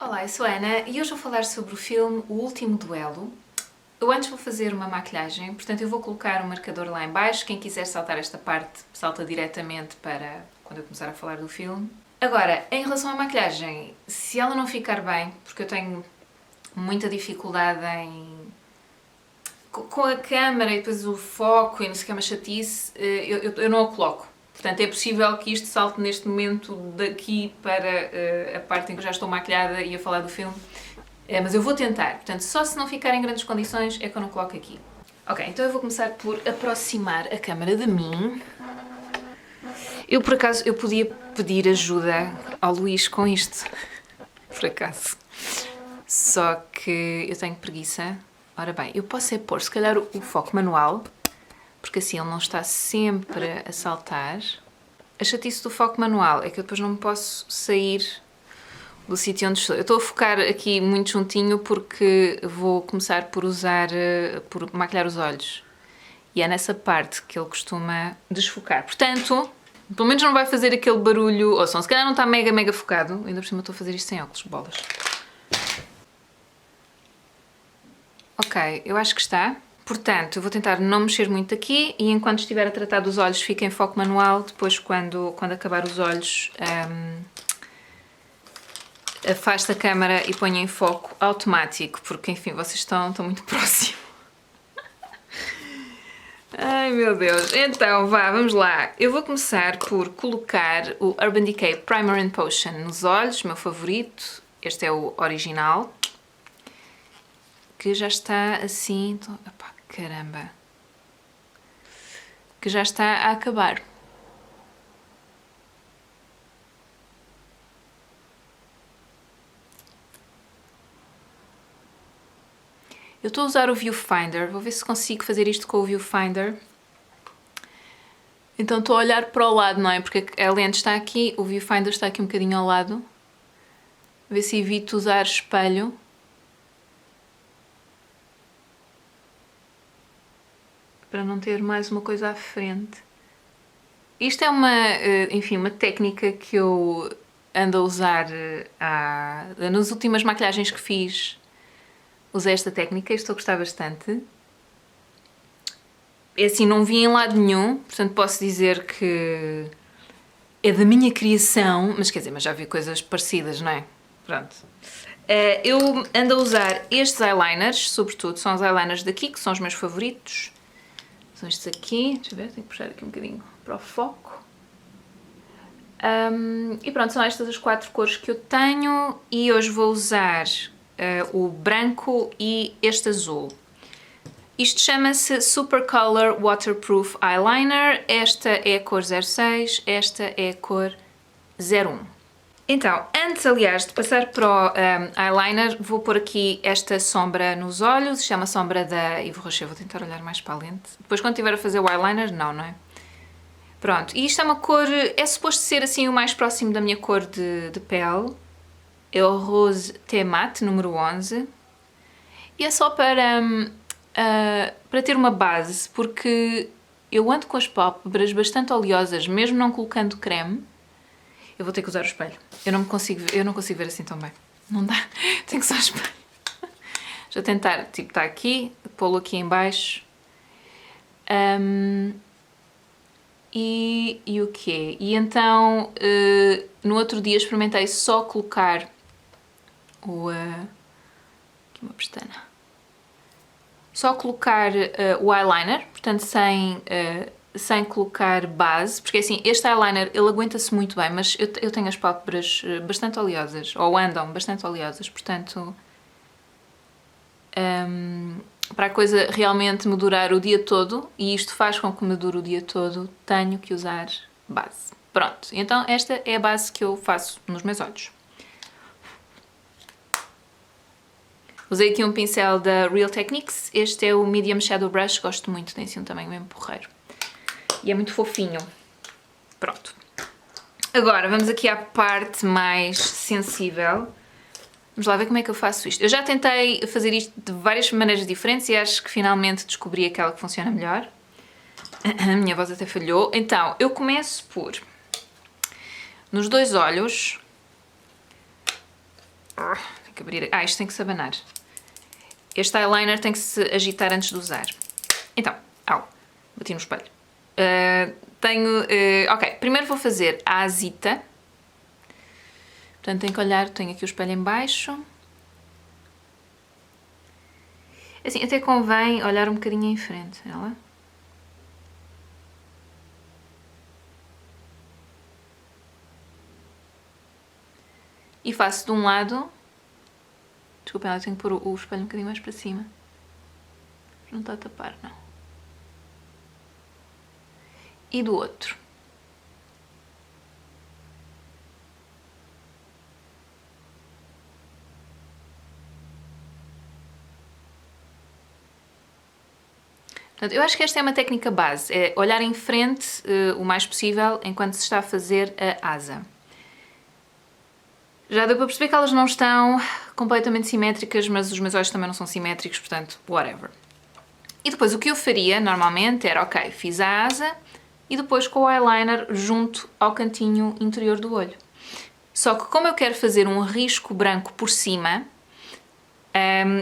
Olá, eu sou a Ana e hoje vou falar sobre o filme O Último Duelo. Eu antes vou fazer uma maquilhagem, portanto eu vou colocar um marcador lá em baixo. Quem quiser saltar esta parte, salta diretamente para quando eu começar a falar do filme. Agora, em relação à maquilhagem, se ela não ficar bem, porque eu tenho muita dificuldade com a câmera e depois o foco e não sei o que é uma chatice, eu não a coloco. Portanto, é possível que isto salte neste momento daqui para a parte em que eu já estou maquilhada e a falar do filme. Mas eu vou tentar. Portanto, só se não ficar em grandes condições é que eu não coloco aqui. Ok, então eu vou começar por aproximar a câmera de mim. Eu, por acaso, eu podia pedir ajuda ao Luís com isto. Por acaso. Só que eu tenho preguiça. Ora bem, eu posso pôr, se calhar, o foco manual, porque assim ele não está sempre a saltar. A chatice do foco manual é que eu depois não me posso sair do sítio onde estou. Eu estou a focar aqui muito juntinho porque vou começar por por maquilhar os olhos. E é nessa parte que ele costuma desfocar. Portanto, pelo menos não vai fazer aquele barulho. Ouçam, se calhar não está mega focado. Ainda por cima estou a fazer isto sem óculos, bolas. Ok, eu acho que está. Portanto, eu vou tentar não mexer muito aqui e enquanto estiver a tratar dos olhos fica em foco manual. Depois, quando acabar os olhos, afasto a câmera e ponho em foco automático, porque, enfim, vocês estão muito próximos. Ai, meu Deus. Então, vamos lá. Eu vou começar por colocar o Urban Decay Primer and Potion nos olhos, meu favorito. Este é o original. Que já está assim... Epá, caramba. Que já está a acabar. Eu estou a usar o Viewfinder. Vou ver se consigo fazer isto com o Viewfinder. Então estou a olhar para o lado, não é? Porque a lente está aqui, o Viewfinder está aqui um bocadinho ao lado. Vou ver se evito usar espelho. Para não ter mais uma coisa à frente. Isto é enfim, uma técnica que eu ando a usar nas últimas maquilhagens que fiz. Usei esta técnica e estou a gostar bastante. É assim, não vi em lado nenhum, portanto posso dizer que é da minha criação, mas quer dizer, mas já vi coisas parecidas, não é? Pronto. Eu ando a usar estes eyeliners, sobretudo, são os eyeliners daqui, que são os meus favoritos. São estes aqui, deixa eu ver, tenho que puxar aqui um bocadinho para o foco. E pronto, são estas as 4 cores que eu tenho e hoje vou usar o branco e este azul. Isto chama-se Super Color Waterproof Eyeliner. Esta é a cor 06, esta é a cor 01. Então, antes, aliás, de passar para o eyeliner, vou pôr aqui esta sombra nos olhos. Isto é uma sombra da Yves Rocher. Vou tentar olhar mais para a lente. Depois, quando estiver a fazer o eyeliner, não é? Pronto, e isto é uma cor... É suposto ser assim o mais próximo da minha cor de pele. É o Rose T Matte, número 11. E é só para ter uma base, porque eu ando com as pálpebras bastante oleosas, mesmo não colocando creme. Eu vou ter que usar o espelho. Eu não consigo ver assim tão bem. Não dá. Tenho que usar o espelho. Já tentar, tipo, está aqui, pô-lo aqui em baixo. E o quê? E então, no outro dia experimentei só colocar aqui uma pestana. Só colocar o eyeliner, portanto sem colocar base, porque assim, este eyeliner ele aguenta-se muito bem, mas eu tenho as pálpebras bastante oleosas, ou andam bastante oleosas, portanto para a coisa realmente me durar o dia todo, e isto faz com que me dure o dia todo, tenho que usar base. Pronto, então esta é a base que eu faço nos meus olhos. Usei aqui um pincel da Real Techniques, este é o Medium Shadow Brush, gosto muito, tem assim um tamanho mesmo porreiro. E é muito fofinho. Pronto. Agora, vamos aqui à parte mais sensível. Vamos lá ver como é que eu faço isto. Eu já tentei fazer isto de várias maneiras diferentes e acho que finalmente descobri aquela que funciona melhor. A minha voz até falhou. Então, eu começo por... Nos dois olhos... Tenho que abrir... isto tem que se abanar. Este eyeliner tem que se agitar antes de usar. Então, bati no espelho. Ok, primeiro vou fazer a azita. Portanto, tenho que olhar, tenho aqui o espelho em baixo. Assim, até convém olhar um bocadinho em frente, olha lá. E faço de um lado... Desculpem, eu tenho que pôr o espelho um bocadinho mais para cima. Não está a tapar, não. E do outro. Portanto, eu acho que esta é uma técnica base, é olhar em frente o mais possível enquanto se está a fazer a asa. Já deu para perceber que elas não estão completamente simétricas, mas os meus olhos também não são simétricos, portanto, whatever. E depois o que eu faria, normalmente, era, ok, fiz a asa e depois com o eyeliner junto ao cantinho interior do olho. Só que como eu quero fazer um risco branco por cima,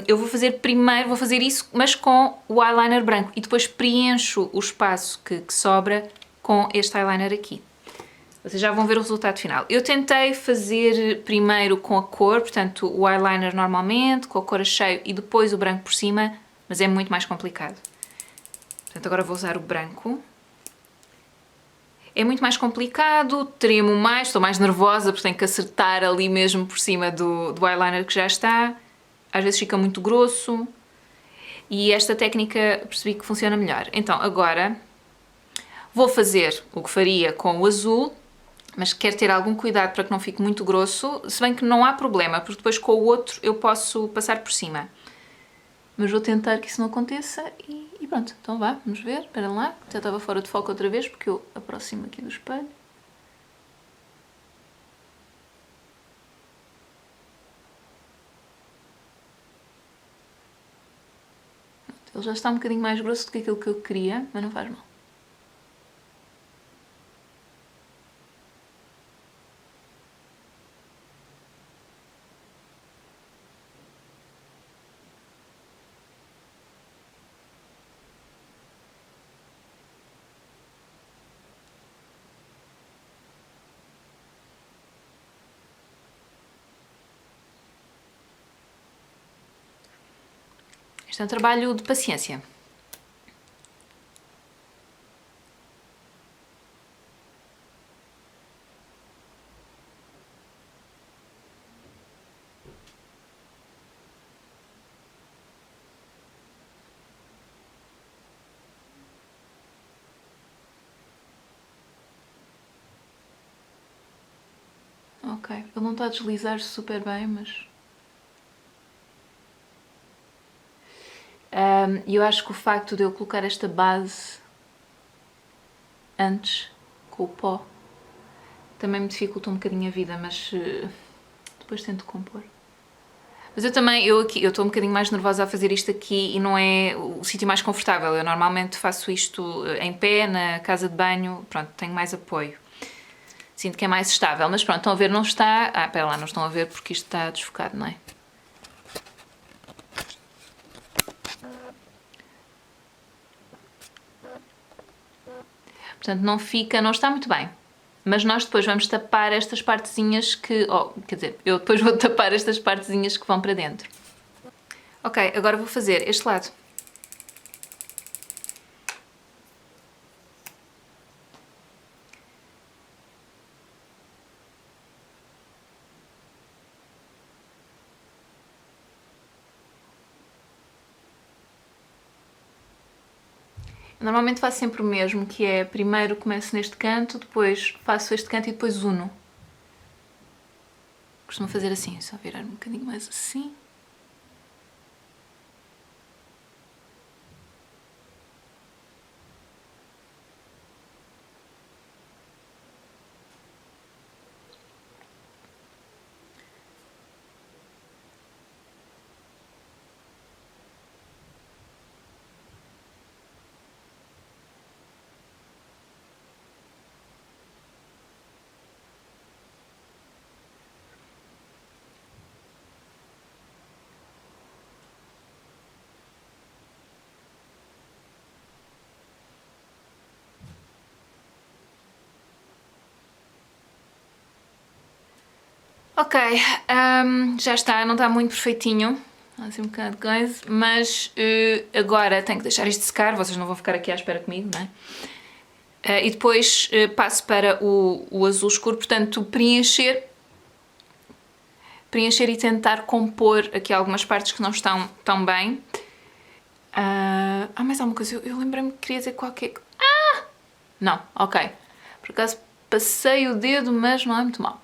eu vou fazer isso, mas com o eyeliner branco e depois preencho o espaço que sobra com este eyeliner aqui. Vocês já vão ver o resultado final. Eu tentei fazer primeiro com a cor, portanto o eyeliner normalmente, com a cor a cheio e depois o branco por cima, mas é muito mais complicado. Portanto agora vou usar o branco. É muito mais complicado, tremo mais, estou mais nervosa porque tenho que acertar ali mesmo por cima do eyeliner que já está. Às vezes fica muito grosso e esta técnica percebi que funciona melhor. Então agora vou fazer o que faria com o azul, mas quero ter algum cuidado para que não fique muito grosso, se bem que não há problema, porque depois com o outro eu posso passar por cima. Mas vou tentar que isso não aconteça e pronto. Então vá, vamos ver, espera lá, já estava fora de foco outra vez porque eu aproximo aqui do espelho. Ele já está um bocadinho mais grosso do que aquilo que eu queria, mas não faz mal. Isto é um trabalho de paciência. Ok, ele não está a deslizar super bem, mas... E eu acho que o facto de eu colocar esta base antes, com o pó, também me dificulta um bocadinho a vida, mas depois tento compor. Mas eu também, eu estou um bocadinho mais nervosa a fazer isto aqui e não é o sítio mais confortável. Eu normalmente faço isto em pé, na casa de banho, pronto, tenho mais apoio. Sinto que é mais estável, mas pronto, estão a ver, não está... espera lá, não estão a ver porque isto está desfocado, não é? Portanto, não está muito bem. Mas nós depois vamos tapar estas partezinhas que... quer dizer, eu depois vou tapar estas partezinhas que vão para dentro. Ok, agora vou fazer este lado. Normalmente faço sempre o mesmo, que é primeiro começo neste canto, depois faço este canto e depois uno. Costumo fazer assim, só virar um bocadinho mais assim. Ok, já está, não está muito perfeitinho, assim um bocado de coisa, mas agora tenho que deixar isto secar, vocês não vão ficar aqui à espera comigo, não é? E depois passo para o azul escuro, portanto preencher e tentar compor aqui algumas partes que não estão tão bem. Mais alguma coisa, eu lembrei-me que queria dizer qualquer coisa. Não, ok, por acaso passei o dedo, mas não é muito mal.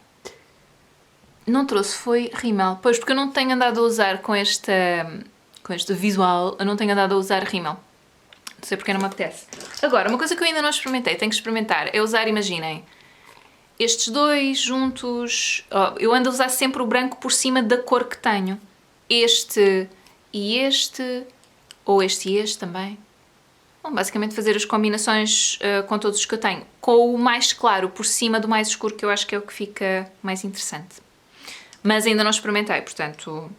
Não trouxe, foi rímel. Pois, porque eu não tenho andado a usar com este visual, eu não tenho andado a usar rímel. Não sei porque não me apetece. Agora, uma coisa que eu ainda não experimentei, tenho que experimentar, é usar, imaginem, estes dois juntos. Eu ando a usar sempre o branco por cima da cor que tenho. Este e este, ou este e este também. Bom, basicamente fazer as combinações com todos os que eu tenho. Com o mais claro por cima do mais escuro, que eu acho que é o que fica mais interessante. Mas ainda não experimentei, portanto,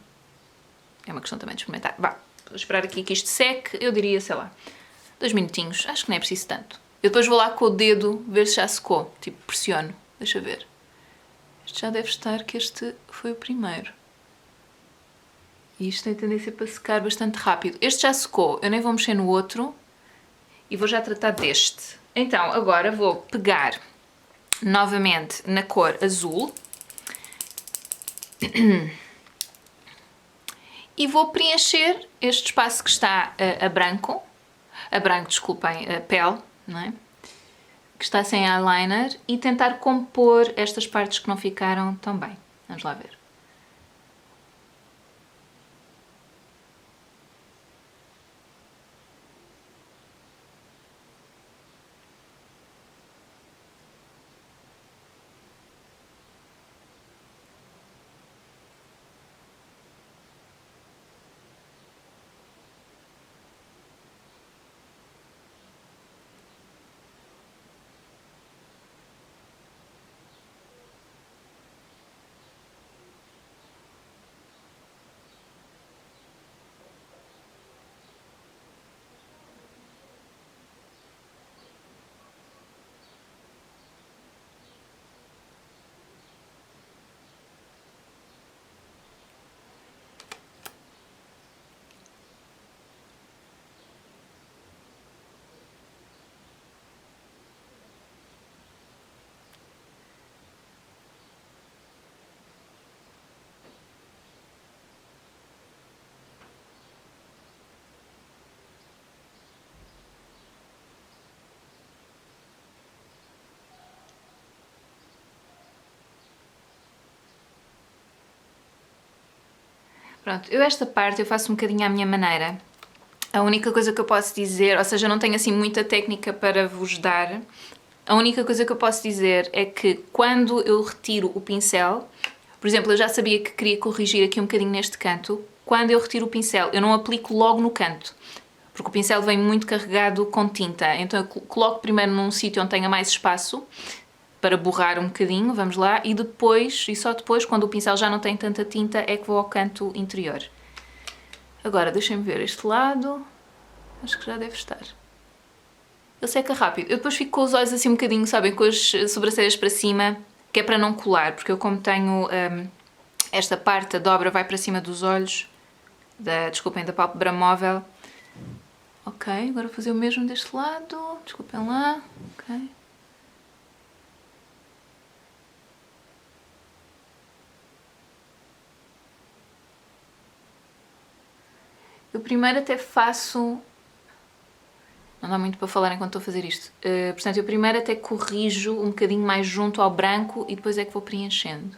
é uma questão também de experimentar. Vá, vou esperar aqui que isto seque, eu diria, sei lá, 2 minutinhos, acho que não é preciso tanto. Eu depois vou lá com o dedo ver se já secou, tipo, pressiono, deixa ver. Este já deve estar, que este foi o primeiro. E isto tem tendência para secar bastante rápido. Este já secou, eu nem vou mexer no outro e vou já tratar deste. Então, agora vou pegar novamente na cor azul e vou preencher este espaço que está a branco, desculpem, a pele, não é? Que está sem eyeliner, e tentar compor estas partes que não ficaram tão bem. Vamos lá ver. Pronto, eu esta parte eu faço um bocadinho à minha maneira. A única coisa que eu posso dizer, ou seja, eu não tenho assim muita técnica para vos dar. A única coisa que eu posso dizer é que quando eu retiro o pincel, por exemplo, eu já sabia que queria corrigir aqui um bocadinho neste canto. Quando eu retiro o pincel, eu não aplico logo no canto, porque o pincel vem muito carregado com tinta. Então eu coloco primeiro num sítio onde tenha mais espaço, para borrar um bocadinho, vamos lá, e depois, e só depois, quando o pincel já não tem tanta tinta, é que vou ao canto interior. Agora, deixem-me ver este lado, acho que já deve estar. Ele seca rápido. Eu depois fico com os olhos assim um bocadinho, sabem, com as sobrancelhas para cima, que é para não colar, porque eu como tenho esta parte, a dobra vai para cima dos olhos, desculpem, da pálpebra móvel. Ok, agora vou fazer o mesmo deste lado, desculpem lá, ok. Eu primeiro até faço... Não dá muito para falar enquanto estou a fazer isto. Portanto, eu primeiro até corrijo um bocadinho mais junto ao branco e depois é que vou preenchendo.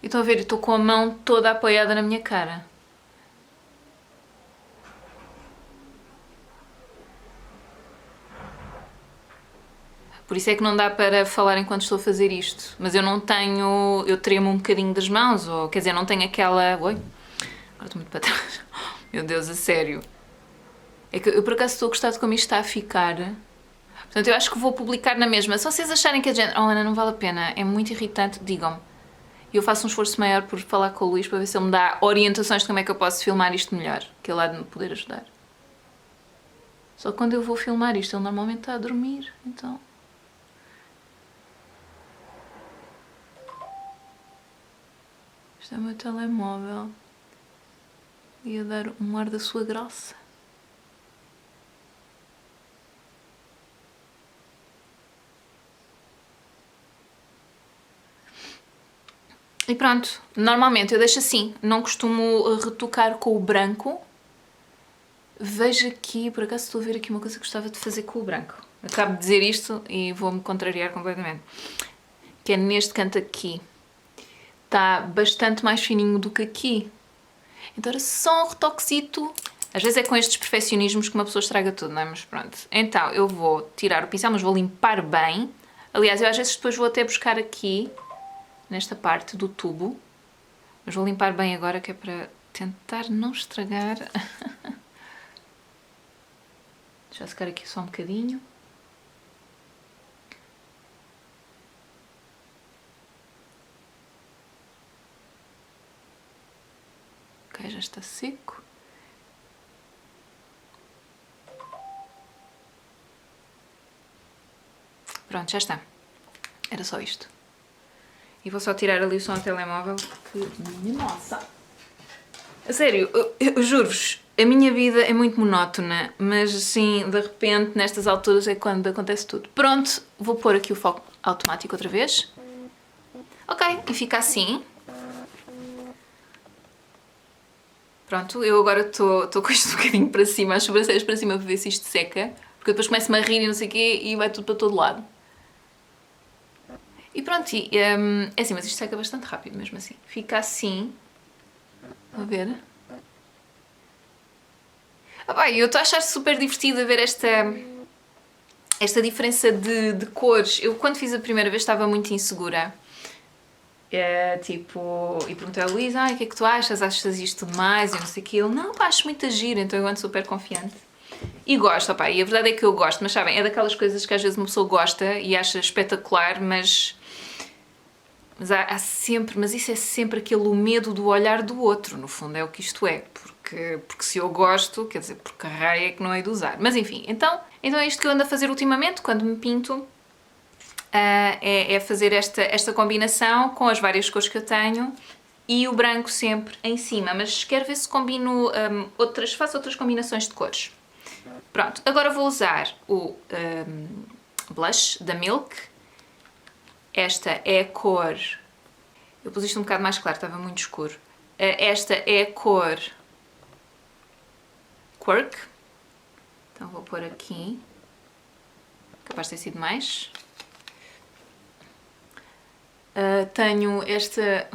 E estão a ver, eu estou com a mão toda apoiada na minha cara. Por isso é que não dá para falar enquanto estou a fazer isto. Mas eu não tenho... Eu tremo um bocadinho das mãos, ou quer dizer, não tenho aquela... Oi? Agora estou muito para trás. Meu Deus, a sério. É que eu por acaso estou a gostar de como isto está a ficar. Portanto, eu acho que vou publicar na mesma. Se vocês acharem que a gente... Oh, Ana, não vale a pena. É muito irritante. Digam-me. E eu faço um esforço maior por falar com o Luís para ver se ele me dá orientações de como é que eu posso filmar isto melhor. Que ele há de me poder ajudar. Só que quando eu vou filmar isto, ele normalmente está a dormir. Então... Este é o meu telemóvel. Ia dar um ar da sua graça. E pronto, normalmente eu deixo assim, não costumo retocar com o branco. Vejo aqui, por acaso estou a ver aqui uma coisa que gostava de fazer com o branco. Acabo de dizer isto e vou-me contrariar completamente. Que é neste canto aqui. Está bastante mais fininho do que aqui. Então era só um retoquezito. Às vezes é com estes perfeccionismos que uma pessoa estraga tudo, não é? Mas pronto. Então eu vou tirar o pincel, mas vou limpar bem. Aliás, eu às vezes depois vou até buscar aqui, nesta parte do tubo. Mas vou limpar bem agora, que é para tentar não estragar. Deixa eu secar aqui só um bocadinho. Ok, já está seco. Pronto, já está. Era só isto. E vou só tirar ali o som do telemóvel, que... Minha nossa! A sério, eu juro-vos, a minha vida é muito monótona, mas assim, de repente, nestas alturas é quando acontece tudo. Pronto, vou pôr aqui o foco automático outra vez. Ok, e fica assim. Pronto, eu agora estou com isto um bocadinho para cima, as sobrancelhas para cima para ver se isto seca, porque depois começo-me a rir e não sei o quê e vai tudo para todo lado. E pronto, é assim, mas isto seca bastante rápido mesmo assim. Fica assim. Vou ver. Eu estou a achar super divertido a ver esta diferença de cores. Eu quando fiz a primeira vez estava muito insegura. Tipo, e perguntei ao Luís, o que é que tu achas? Achas isto demais? E não sei o que. Ele, não, pá, acho muito giro, então eu ando super confiante. E gosto, e a verdade é que eu gosto, mas sabem, é daquelas coisas que às vezes uma pessoa gosta e acha espetacular, mas há sempre, mas isso é sempre aquele medo do olhar do outro, no fundo, é o que isto é, porque se eu gosto, quer dizer, porque a raia é que não hei de usar. Mas enfim, então é isto que eu ando a fazer ultimamente, quando me pinto, é fazer esta combinação com as várias cores que eu tenho e o branco sempre em cima, mas quero ver se combino faço outras combinações de cores. Pronto, agora vou usar o blush da Milk. Esta é a cor... Eu pus isto um bocado mais claro, estava muito escuro. Esta é a cor Quirk. Então vou pôr aqui. Capaz de ter sido mais. Tenho esta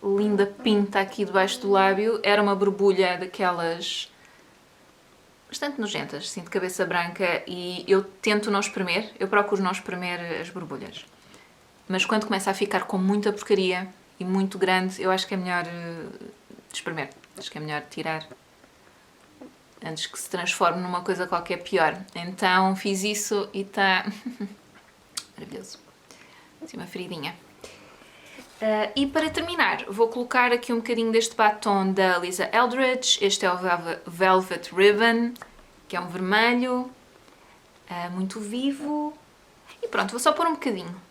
linda pinta aqui debaixo do lábio. Era uma borbulha daquelas... bastante nojentas, assim, de cabeça branca, e eu tento não espremer, eu procuro não espremer as borbulhas. Mas quando começa a ficar com muita porcaria e muito grande, eu acho que é melhor espremer. Acho que é melhor tirar antes que se transforme numa coisa qualquer pior. Então fiz isso e está maravilhoso. Assim, uma feridinha. E para terminar, vou colocar aqui um bocadinho deste batom da Lisa Eldridge. Este é o Velvet Ribbon, que é um vermelho, muito vivo. E pronto, vou só pôr um bocadinho.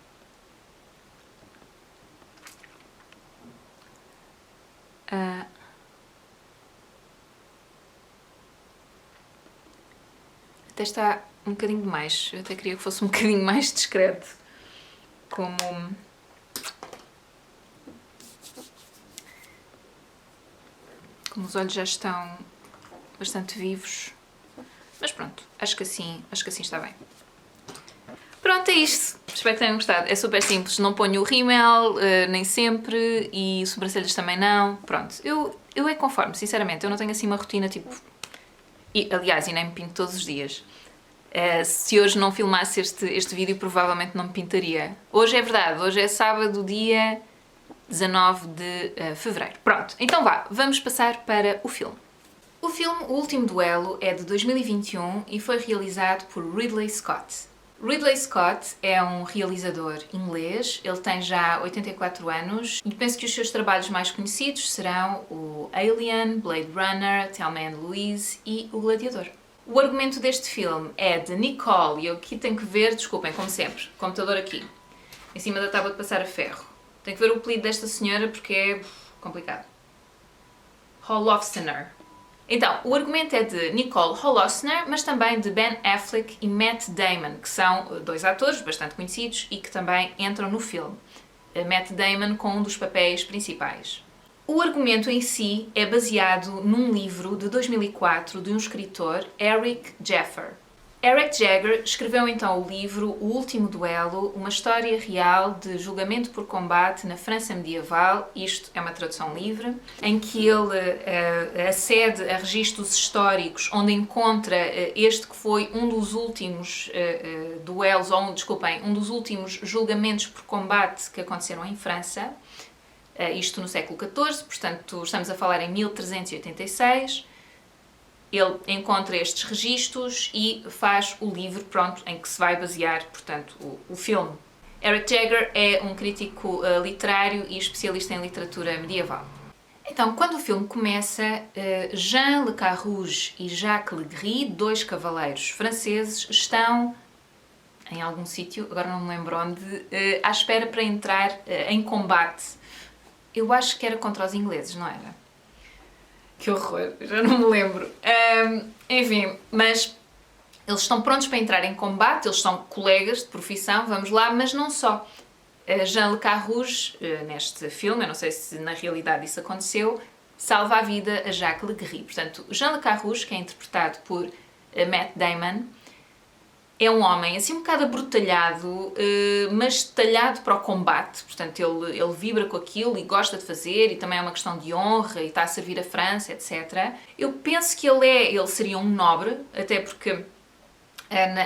Até está um bocadinho demais. Eu até queria que fosse um bocadinho mais discreto. Como os olhos já estão bastante vivos. Mas pronto, acho que assim está bem. Pronto, é isto. Espero que tenham gostado. É super simples, não ponho o rímel, nem sempre, e sobrancelhas também não. Pronto, eu é conforme, sinceramente. Eu não tenho assim uma rotina tipo... E, aliás, e nem me pinto todos os dias. Se hoje não filmasse este vídeo, provavelmente não me pintaria. Hoje é verdade, hoje é sábado, dia 19 de fevereiro. Pronto, então vamos passar para o filme. O filme O Último Duelo é de 2021 e foi realizado por Ridley Scott. Ridley Scott é um realizador inglês, ele tem já 84 anos e penso que os seus trabalhos mais conhecidos serão o Alien, Blade Runner, Thelma and Louise e O Gladiador. O argumento deste filme é de Nicole, e eu aqui tenho que ver, desculpem, como sempre, computador aqui, em cima da tábua de passar a ferro. Tenho que ver o apelido desta senhora porque é complicado. Holofcener. Então, o argumento é de Nicole Holofcener, mas também de Ben Affleck e Matt Damon, que são dois atores bastante conhecidos e que também entram no filme. Matt Damon com um dos papéis principais. O argumento em si é baseado num livro de 2004 de um escritor, Eric Jaffer. Eric Jagger escreveu então o livro O Último Duelo, uma história real de julgamento por combate na França medieval, isto é uma tradução livre, em que ele acede a registros históricos onde encontra este que foi um dos últimos duelos, ou um dos últimos julgamentos por combate que aconteceram em França, isto no século XIV, portanto estamos a falar em 1386. Ele encontra estes registros e faz o livro, pronto, em que se vai basear, portanto, o filme. Eric Jagger é um crítico literário e especialista em literatura medieval. Então, quando o filme começa, Jean Le Carrouge e Jacques Legris, dois cavaleiros franceses, estão em algum sítio, agora não me lembro onde, à espera para entrar em combate. Eu acho que era contra os ingleses, não era? Que horror, já não me lembro. Enfim, mas eles estão prontos para entrar em combate, eles são colegas de profissão, vamos lá, mas não só. Jean Le Carrouge, neste filme, eu não sei se na realidade isso aconteceu, salva a vida a Jacques Legris. Portanto, Jean Le Carrouge, que é interpretado por Matt Damon, é um homem assim um bocado abrutalhado, mas talhado para o combate. Portanto, ele vibra com aquilo e gosta de fazer, e também é uma questão de honra, e está a servir a França, etc. Eu penso que ele seria um nobre, até porque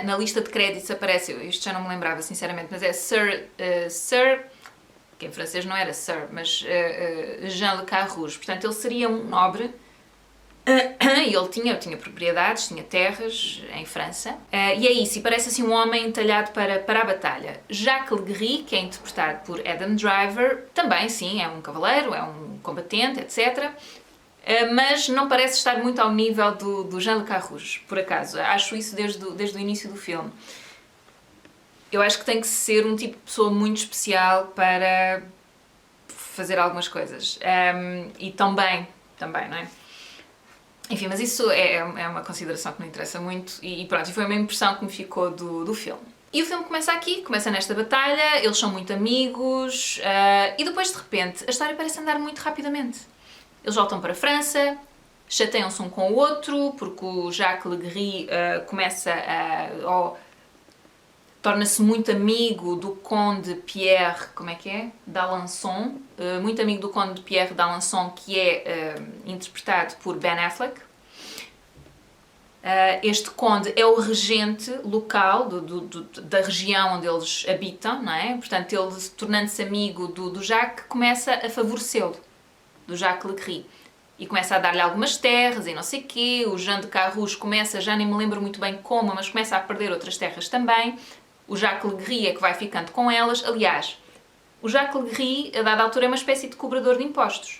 na lista de créditos aparece, isto já não me lembrava sinceramente, mas é Sir, que em francês não era Sir, mas Jean Le Carrouge. Portanto, ele seria um nobre. E ele tinha propriedades, tinha terras em França, e é isso, e parece assim um homem talhado para a batalha. Jacques Legris, que é interpretado por Adam Driver, também sim, é um cavaleiro, é um combatente, etc. Mas não parece estar muito ao nível do Jean Le Carrouge, por acaso. Acho isso desde o início do filme. Eu acho que tem que ser um tipo de pessoa muito especial para fazer algumas coisas. E também, não é? Enfim, mas isso é uma consideração que não interessa muito e pronto, e foi uma impressão que me ficou do filme. E o filme começa aqui, começa nesta batalha, eles são muito amigos e depois de repente a história parece andar muito rapidamente. Eles voltam para a França, chateiam-se um com o outro, porque o Jacques Legris torna-se muito amigo do Conde Pierre, d'Alençon, muito amigo do Conde Pierre d'Alençon, que é interpretado por Ben Affleck. Este conde é o regente local da região onde eles habitam, não é? Portanto, ele, tornando-se amigo do Jacques, começa a favorecê-lo, do Jacques Legris. E começa a dar-lhe algumas terras e não sei o quê. O Jean de Carrouge começa, já nem me lembro muito bem como, mas começa a perder outras terras também. O Jacques Legris é que vai ficando com elas. Aliás, o Jacques Legris, a dada altura, é uma espécie de cobrador de impostos.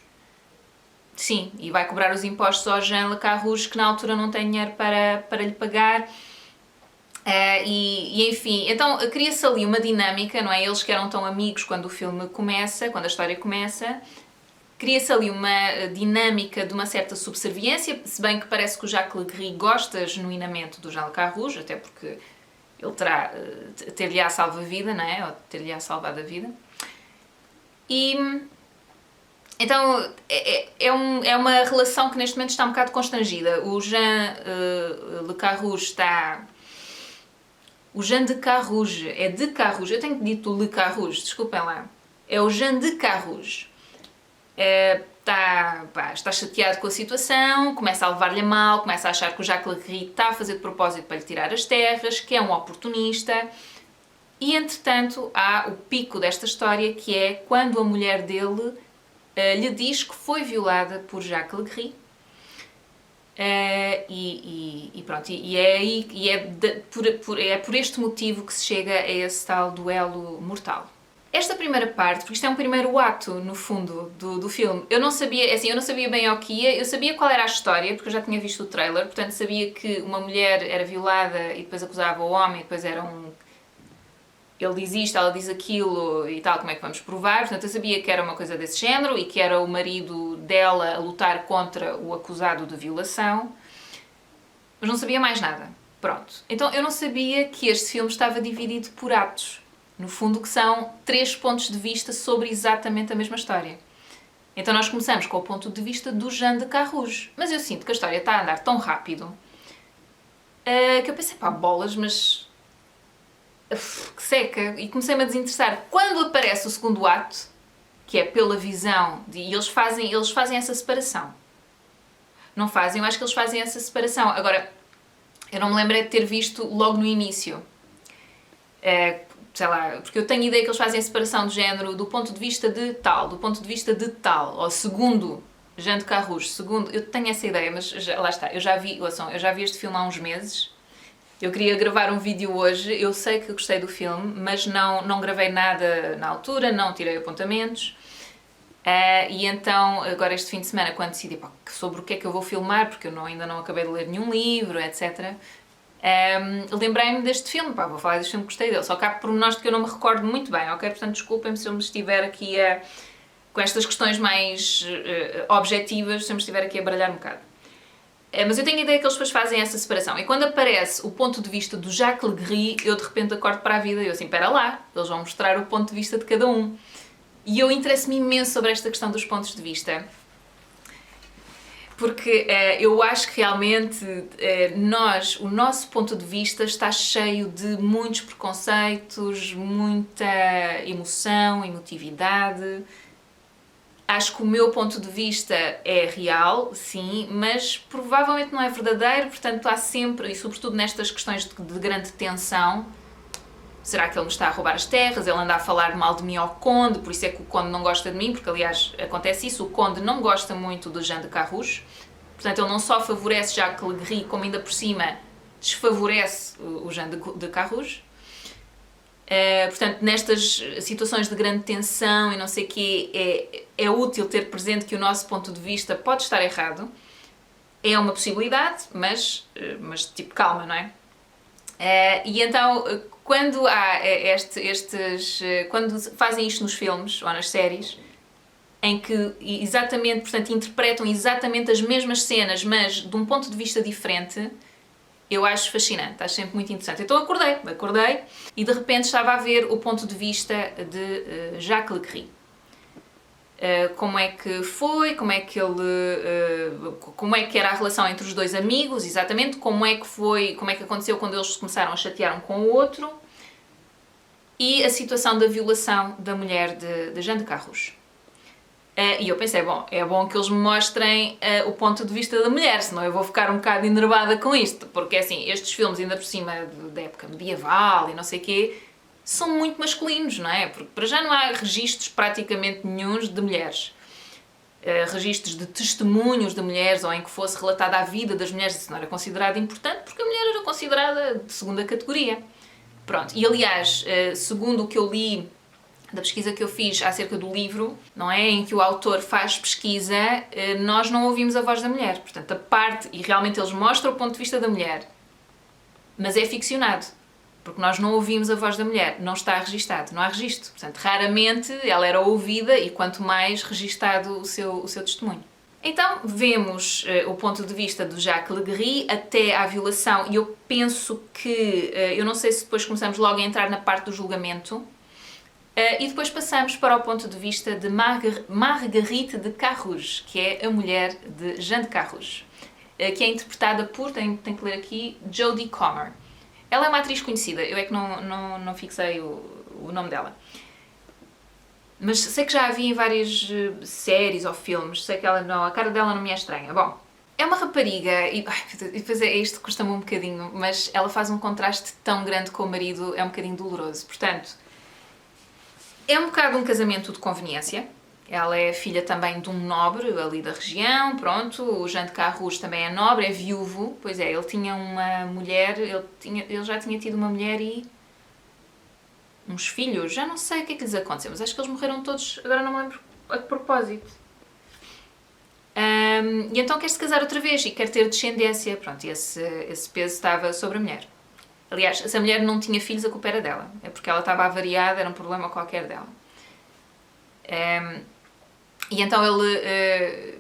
Sim, e vai cobrar os impostos ao Jean Le Carrouge, que na altura não tem dinheiro para lhe pagar. Enfim, então cria-se ali uma dinâmica, não é? Eles que eram tão amigos quando o filme começa, quando a história começa, cria-se ali uma dinâmica de uma certa subserviência, se bem que parece que o Jacques Legris gosta genuinamente do Jean Le Carrouge, até porque ele ter-lhe-á salva-vida, não é? Ou ter-lhe-á salvado a vida. E então é uma relação que neste momento está um bocado constrangida. O Jean Le Carrouge está... O Jean de Carrouge, é de Carrouge, eu tenho dito Le Carrouge, desculpem lá. É o Jean de Carrouge. Está chateado com a situação, começa a levar-lhe a mal, começa a achar que o Jacques Legris está a fazer de propósito para lhe tirar as terras, que é um oportunista. E entretanto há o pico desta história, que é quando a mulher dele lhe diz que foi violada por Jacques Legris. E pronto, é por este motivo que se chega a esse tal duelo mortal. Esta primeira parte, porque isto é um primeiro ato, no fundo, do filme, eu não sabia, assim, eu não sabia bem ao que ia, eu sabia qual era a história, porque eu já tinha visto o trailer, portanto sabia que uma mulher era violada e depois acusava o homem, e depois era um... Ele diz isto, ela diz aquilo e tal, como é que vamos provar? Portanto, eu sabia que era uma coisa desse género e que era o marido dela a lutar contra o acusado de violação, mas não sabia mais nada. Pronto. Então, eu não sabia que este filme estava dividido por atos. No fundo, que são 3 pontos de vista sobre exatamente a mesma história. Então, nós começamos com o ponto de vista do Jean de Carrouge. Mas eu sinto que a história está a andar tão rápido que eu pensei, pá, bolas, mas... que seca, e comecei-me a desinteressar. Quando aparece o segundo ato, que é pela visão, e eles fazem essa separação. Não fazem? Eu acho que eles fazem essa separação. Agora, eu não me lembrei de ter visto logo no início. Sei lá, porque eu tenho a ideia que eles fazem a separação de género do ponto de vista de tal, do ponto de vista de tal, ou segundo Jean de Carrouge, segundo... Eu tenho essa ideia, mas lá está, eu já vi este filme há uns meses. Eu queria gravar um vídeo hoje, eu sei que gostei do filme, mas não gravei nada na altura, não tirei apontamentos. E então, agora este fim de semana, quando decidi sobre o que é que eu vou filmar, porque eu ainda não acabei de ler nenhum livro, etc., lembrei-me deste filme, vou falar deste filme que gostei dele, só que há pormenores de que eu não me recordo muito bem, ok? Portanto, desculpem-me se eu me estiver aqui com estas questões mais objetivas, se eu me estiver aqui a baralhar um bocado. Mas eu tenho a ideia que eles depois fazem essa separação. E quando aparece o ponto de vista do Jacques Legris, eu de repente acordo para a vida e eu assim, espera lá, eles vão mostrar o ponto de vista de cada um. E eu interesso-me imenso sobre esta questão dos pontos de vista. Porque eu acho que realmente o nosso ponto de vista está cheio de muitos preconceitos, muita emoção, emotividade. Acho que o meu ponto de vista é real, sim, mas provavelmente não é verdadeiro, portanto há sempre, e sobretudo nestas questões de grande tensão, será que ele me está a roubar as terras? Ele anda a falar mal de mim ao Conde, por isso é que o Conde não gosta de mim, porque aliás acontece isso, o Conde não gosta muito do Jean de Carrouge, portanto ele não só favorece Jacques Legris, como ainda por cima desfavorece o Jean de Carrouge. Portanto, nestas situações de grande tensão e não sei o quê, é útil ter presente que o nosso ponto de vista pode estar errado. É uma possibilidade, mas tipo, calma, não é? E então, quando há quando fazem isto nos filmes ou nas séries, em que exatamente, portanto, interpretam exatamente as mesmas cenas, mas de um ponto de vista diferente, eu acho fascinante, acho sempre muito interessante. Então acordei e de repente estava a ver o ponto de vista de Jacques Legris. Como é que foi, como é que era a relação entre os dois amigos, exatamente, como é que aconteceu quando eles começaram a chatear um com o outro, e a situação da violação da mulher de Jean de Carrouge. E eu pensei, bom, é bom que eles me mostrem o ponto de vista da mulher, senão eu vou ficar um bocado enervada com isto, porque assim, estes filmes ainda por cima da época medieval e não sei o quê, são muito masculinos, não é? Porque para já não há registros praticamente nenhuns de mulheres. Registros de testemunhos de mulheres ou em que fosse relatada a vida das mulheres, isso não era considerado importante porque a mulher era considerada de segunda categoria. Pronto, e aliás, segundo o que eu li da pesquisa que eu fiz acerca do livro, não é? Em que o autor faz pesquisa, nós não ouvimos a voz da mulher. Portanto, e realmente eles mostram o ponto de vista da mulher, mas é ficcionado, porque nós não ouvimos a voz da mulher, não está registado, não há registro. Portanto, raramente ela era ouvida e quanto mais registado o seu testemunho. Então, vemos o ponto de vista do Jacques Legris até à violação, e eu penso que, eu não sei se depois começamos logo a entrar na parte do julgamento, e depois passamos para o ponto de vista de Marguerite de Carrouge, que é a mulher de Jean de Carrouge, que é interpretada por, tenho que ler aqui, Jodie Comer. Ela é uma atriz conhecida, eu é que não fixei o nome dela. Mas sei que já a vi em várias séries ou filmes, sei que a cara dela não me é estranha. Bom, é uma rapariga e depois isto custa-me um bocadinho, mas ela faz um contraste tão grande com o marido, é um bocadinho doloroso. Portanto, é um bocado um casamento de conveniência. Ela é filha também de um nobre ali da região, pronto. O Jean de Carrouges também é nobre, é viúvo. Pois é, ele tinha uma mulher, ele já tinha tido uma mulher e uns filhos. Já não sei o que é que lhes aconteceu, mas acho que eles morreram todos, agora não me lembro a que propósito. E então quer-se casar outra vez e quer ter descendência. Pronto, e esse peso estava sobre a mulher. Aliás, se a mulher não tinha filhos, a culpa era dela. É porque ela estava avariada, era um problema qualquer dela. E então ele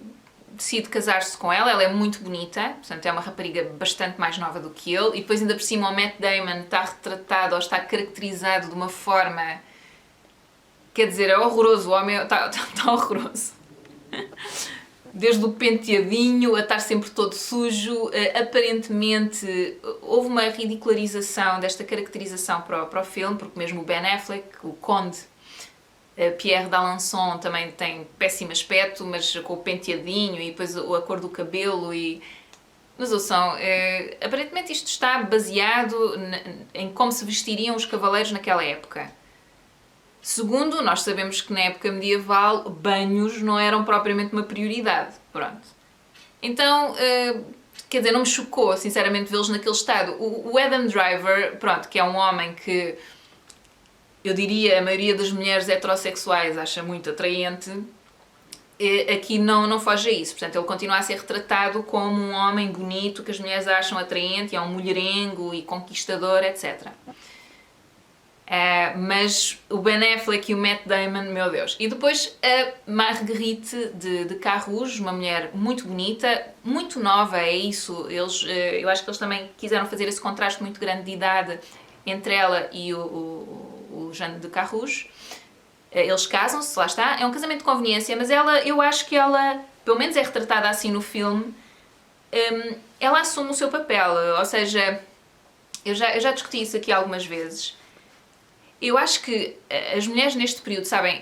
decide casar-se com ela. Ela é muito bonita, portanto é uma rapariga bastante mais nova do que ele. E depois ainda por cima o Matt Damon está retratado ou está caracterizado de uma forma... Quer dizer, é horroroso, o homem está horroroso. Desde o penteadinho a estar sempre todo sujo, aparentemente houve uma ridicularização desta caracterização para o filme, porque mesmo o Ben Affleck, o Conde, Pierre d'Alençon também tem péssimo aspecto, mas com o penteadinho e depois a cor do cabelo e... Mas ouçam, aparentemente isto está baseado em como se vestiriam os cavaleiros naquela época. Segundo, nós sabemos que na época medieval banhos não eram propriamente uma prioridade, pronto. Então, quer dizer, não me chocou, sinceramente, vê-los naquele estado. O Adam Driver, pronto, que é um homem que, eu diria, a maioria das mulheres heterossexuais acha muito atraente, aqui não foge a isso. Portanto, ele continua a ser retratado como um homem bonito que as mulheres acham atraente, é um mulherengo e conquistador, etc. Mas o Ben Affleck e o Matt Damon, meu Deus. E depois a Marguerite de Carrouges, uma mulher muito bonita, muito nova, é isso. Eu acho que eles também quiseram fazer esse contraste muito grande de idade entre ela e o Jean de Carrouges. Eles casam-se, lá está. É um casamento de conveniência, mas eu acho que ela, pelo menos é retratada assim no filme, ela assume o seu papel. Ou seja, eu já discuti isso aqui algumas vezes. Eu acho que as mulheres neste período, sabem,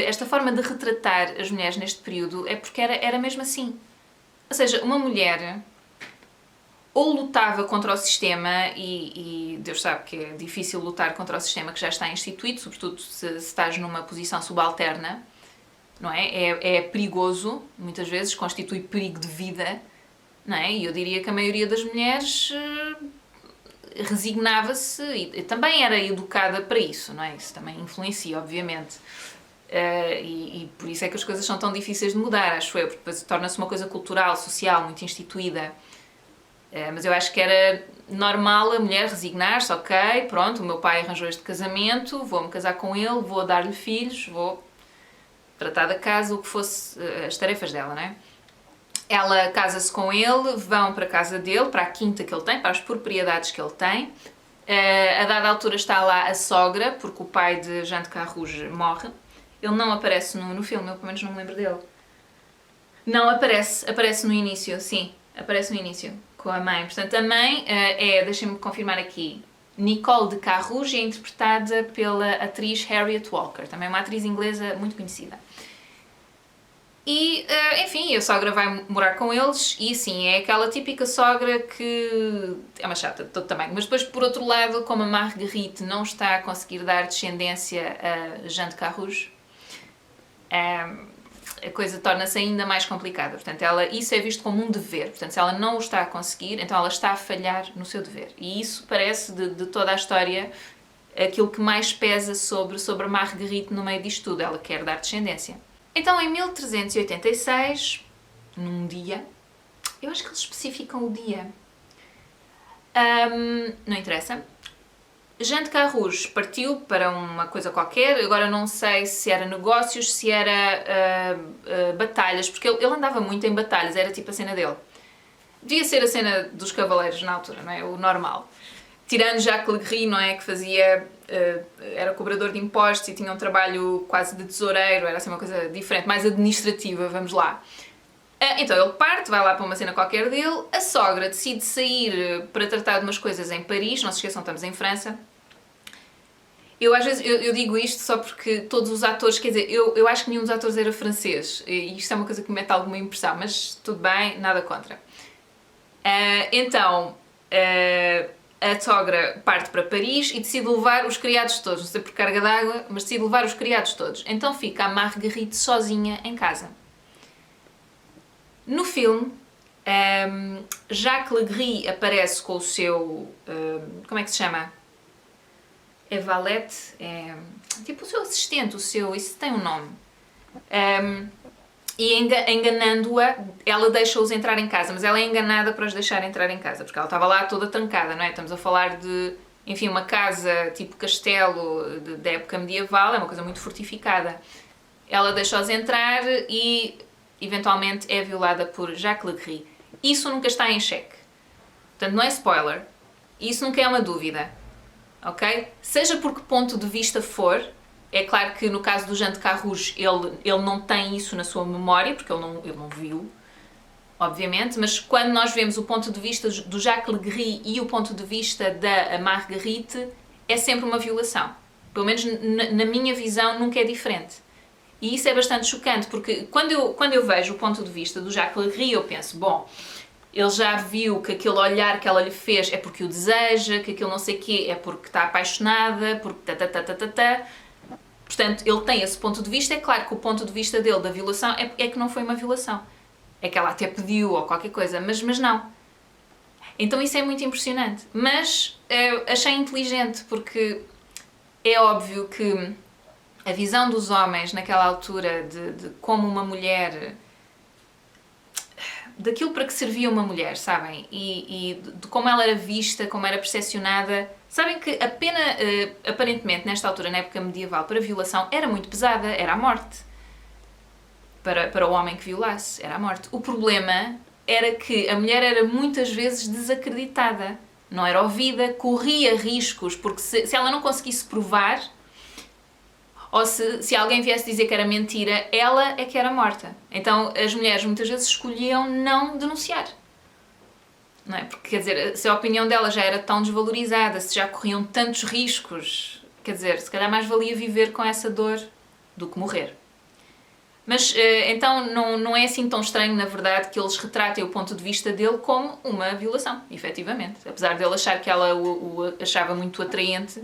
esta forma de retratar as mulheres neste período é porque era mesmo assim. Ou seja, uma mulher ou lutava contra o sistema, e Deus sabe que é difícil lutar contra o sistema que já está instituído, sobretudo se estás numa posição subalterna, não é? É perigoso, muitas vezes, constitui perigo de vida, não é? E eu diria que a maioria das mulheres... resignava-se e também era educada para isso, não é? Isso também influencia, obviamente. E por isso é que as coisas são tão difíceis de mudar, acho eu, porque depois torna-se uma coisa cultural, social, muito instituída. Mas eu acho que era normal a mulher resignar-se, ok, pronto, o meu pai arranjou este casamento, vou-me casar com ele, vou dar-lhe filhos, vou tratar da casa, o que fosse as tarefas dela, não é? Ela casa-se com ele, vão para a casa dele, para a quinta que ele tem, para as propriedades que ele tem. A dada altura está lá a sogra, porque o pai de Jean de Carrouges morre. Ele não aparece no filme, eu pelo menos não me lembro dele. Não, aparece no início, sim, aparece no início, com a mãe. Portanto, a mãe deixem-me confirmar aqui, Nicole de Carrouges, é interpretada pela atriz Harriet Walker, também uma atriz inglesa muito conhecida. E, enfim, a sogra vai morar com eles e, sim, é aquela típica sogra que é uma chata de todo tamanho. Mas depois, por outro lado, como a Marguerite não está a conseguir dar descendência a Jean de Carrouges, a coisa torna-se ainda mais complicada. Portanto, isso é visto como um dever. Portanto, se ela não o está a conseguir, então ela está a falhar no seu dever. E isso parece, de toda a história, aquilo que mais pesa sobre a Marguerite no meio disto tudo. Ela quer dar descendência. Então, em 1386, num dia, eu acho que eles especificam o dia, não interessa, Jean de Carrouges partiu para uma coisa qualquer, agora não sei se era negócios, se era batalhas, porque ele andava muito em batalhas, era tipo a cena dele. Devia ser a cena dos cavaleiros na altura, não é? O normal. Tirando Jacques Legris, não é? Que fazia... era cobrador de impostos e tinha um trabalho quase de tesoureiro, era assim uma coisa diferente, mais administrativa, vamos lá. Então ele parte, vai lá para uma cena qualquer dele, a sogra decide sair para tratar de umas coisas em Paris, não se esqueçam, estamos em França, Eu às vezes eu digo isto só porque todos os atores, quer dizer, eu acho que nenhum dos atores era francês, e isto é uma coisa que me mete alguma impressão, mas tudo bem, nada contra. Então, a sogra parte para Paris e decide levar os criados todos, não sei por carga d'água, mas decide levar os criados todos. Então fica a Marguerite sozinha em casa. No filme, Jacques Legris aparece com o seu... como é que se chama? É valete? É tipo o seu assistente, o seu... isso tem um nome. E enganando-a, ela deixa-os entrar em casa, mas ela é enganada para os deixar entrar em casa, porque ela estava lá toda trancada, não é? Estamos a falar de, enfim, uma casa tipo castelo da época medieval, é uma coisa muito fortificada. Ela deixa-os entrar e, eventualmente, é violada por Jacques Legris. Isso nunca está em xeque. Portanto, não é spoiler. Isso nunca é uma dúvida. Ok? Seja por que ponto de vista for, é claro que no caso do Jean de Carrouges ele não tem isso na sua memória, porque ele não viu, obviamente, mas quando nós vemos o ponto de vista do Jacques Legris e o ponto de vista da Marguerite, é sempre uma violação. Pelo menos na minha visão nunca é diferente. E isso é bastante chocante, porque quando eu vejo o ponto de vista do Jacques Legris, eu penso, bom, ele já viu que aquele olhar que ela lhe fez é porque o deseja, que aquele não sei o quê é porque está apaixonada, porque Portanto, ele tem esse ponto de vista. É claro que o ponto de vista dele da violação é que não foi uma violação. É que ela até pediu ou qualquer coisa, mas não. Então isso é muito impressionante. Mas achei inteligente, porque é óbvio que a visão dos homens naquela altura de como uma mulher... daquilo para que servia uma mulher, sabem? E de como ela era vista, como era percepcionada. Sabem que a pena, aparentemente, nesta altura, na época medieval, para violação, era muito pesada, era a morte. Para o homem que violasse, era a morte. O problema era que a mulher era muitas vezes desacreditada, não era ouvida, corria riscos, porque se ela não conseguisse provar, ou se alguém viesse dizer que era mentira, ela é que era morta. Então as mulheres muitas vezes escolhiam não denunciar. Não é? Porque, quer dizer, se a opinião dela já era tão desvalorizada, se já corriam tantos riscos, quer dizer, se calhar mais valia viver com essa dor do que morrer. Mas, então, não é assim tão estranho, na verdade, que eles retratem o ponto de vista dele como uma violação, efetivamente. Apesar dele achar que ela o achava muito atraente,